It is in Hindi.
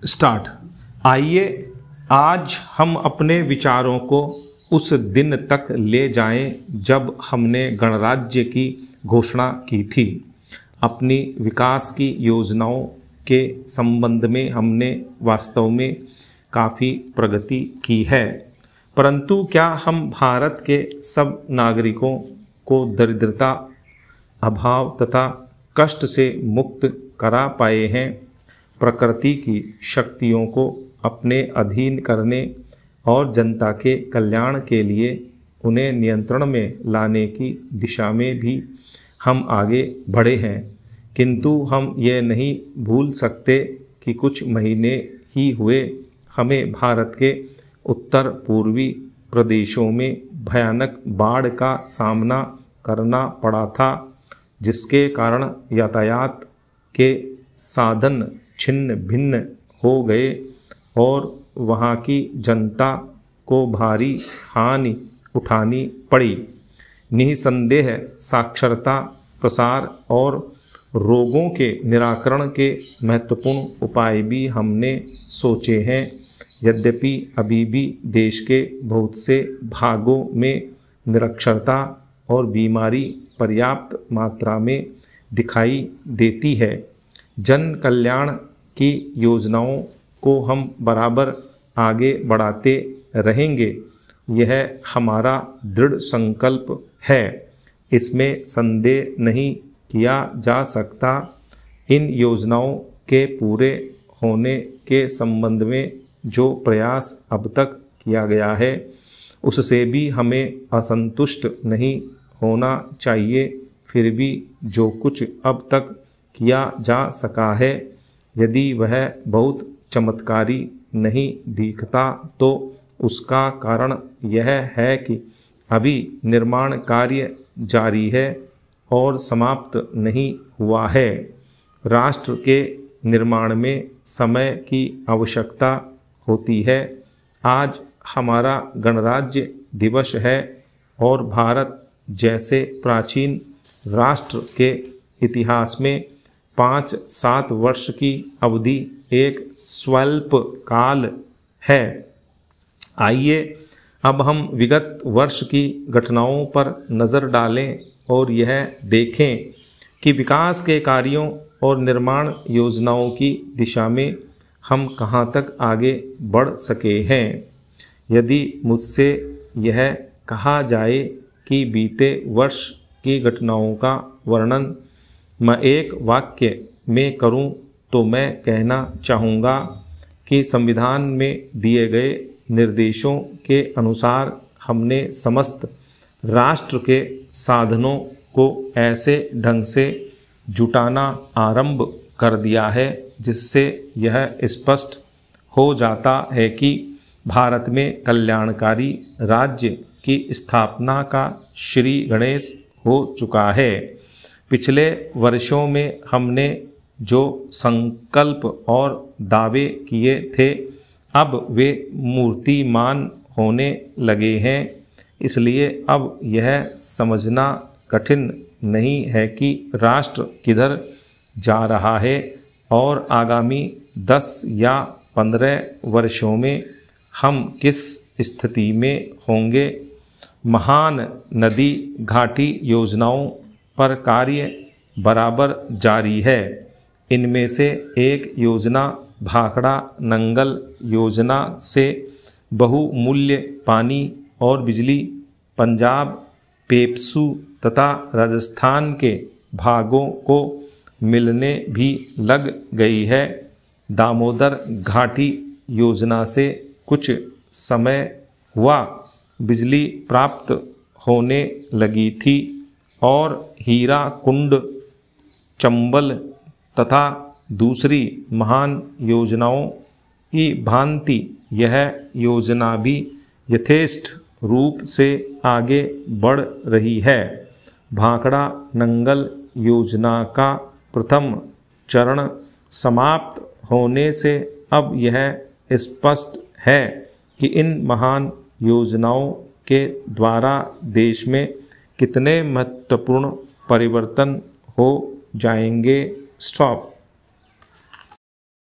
स्टार्ट। आइए आज हम अपने विचारों को उस दिन तक ले जाएं जब हमने गणराज्य की घोषणा की थी। अपनी विकास की योजनाओं के संबंध में हमने वास्तव में काफ़ी प्रगति की है, परंतु क्या हम भारत के सब नागरिकों को दरिद्रता, अभाव तथा कष्ट से मुक्त करा पाए हैं? प्रकृति की शक्तियों को अपने अधीन करने और जनता के कल्याण के लिए उन्हें नियंत्रण में लाने की दिशा में भी हम आगे बढ़े हैं, किंतु हम ये नहीं भूल सकते कि कुछ महीने ही हुए हमें भारत के उत्तर पूर्वी प्रदेशों में भयानक बाढ़ का सामना करना पड़ा था, जिसके कारण यातायात के साधन छिन्न भिन्न हो गए और वहाँ की जनता को भारी हानि उठानी पड़ी। निसंदेह साक्षरता प्रसार और रोगों के निराकरण के महत्वपूर्ण उपाय भी हमने सोचे हैं। यद्यपि अभी भी देश के बहुत से भागों में निरक्षरता और बीमारी पर्याप्त मात्रा में दिखाई देती है, जन कल्याण की योजनाओं को हम बराबर आगे बढ़ाते रहेंगे। यह हमारा दृढ़ संकल्प है, इसमें संदेह नहीं किया जा सकता। इन योजनाओं के पूरे होने के संबंध में जो प्रयास अब तक किया गया है, उससे भी हमें असंतुष्ट नहीं होना चाहिए। फिर भी जो कुछ अब तक किया जा सका है, यदि वह बहुत चमत्कारी नहीं दिखता, तो उसका कारण यह है कि अभी निर्माण कार्य जारी है और समाप्त नहीं हुआ है। राष्ट्र के निर्माण में समय की आवश्यकता होती है। आज हमारा गणराज्य दिवस है और भारत जैसे प्राचीन राष्ट्र के इतिहास में 5-7 वर्ष की अवधि एक स्वल्प काल है। आइए अब हम विगत वर्ष की घटनाओं पर नज़र डालें और यह देखें कि विकास के कार्यों और निर्माण योजनाओं की दिशा में हम कहाँ तक आगे बढ़ सके हैं। यदि मुझसे यह कहा जाए कि बीते वर्ष की घटनाओं का वर्णन मैं एक वाक्य में करूं, तो मैं कहना चाहूँगा कि संविधान में दिए गए निर्देशों के अनुसार हमने समस्त राष्ट्र के साधनों को ऐसे ढंग से जुटाना आरंभ कर दिया है जिससे यह स्पष्ट हो जाता है कि भारत में कल्याणकारी राज्य की स्थापना का श्री गणेश हो चुका है। पिछले वर्षों में हमने जो संकल्प और दावे किए थे, अब वे मूर्तिमान होने लगे हैं। इसलिए अब यह समझना कठिन नहीं है कि राष्ट्र किधर जा रहा है और आगामी 10 या 15 वर्षों में हम किस स्थिति में होंगे। महान नदी घाटी योजनाओं पर कार्य बराबर जारी है। इनमें से एक योजना भाखड़ा नंगल योजना से बहुमूल्य पानी और बिजली पंजाब, पेप्सू तथा राजस्थान के भागों को मिलने भी लग गई है। दामोदर घाटी योजना से कुछ समय हुआ बिजली प्राप्त होने लगी थी और हीरा कुंड, चंबल तथा दूसरी महान योजनाओं की भांति यह योजना भी यथेष्ट रूप से आगे बढ़ रही है। भाखड़ा नंगल योजना का प्रथम चरण समाप्त होने से अब यह स्पष्ट है कि इन महान योजनाओं के द्वारा देश में कितने महत्वपूर्ण परिवर्तन हो जाएंगे। स्टॉप।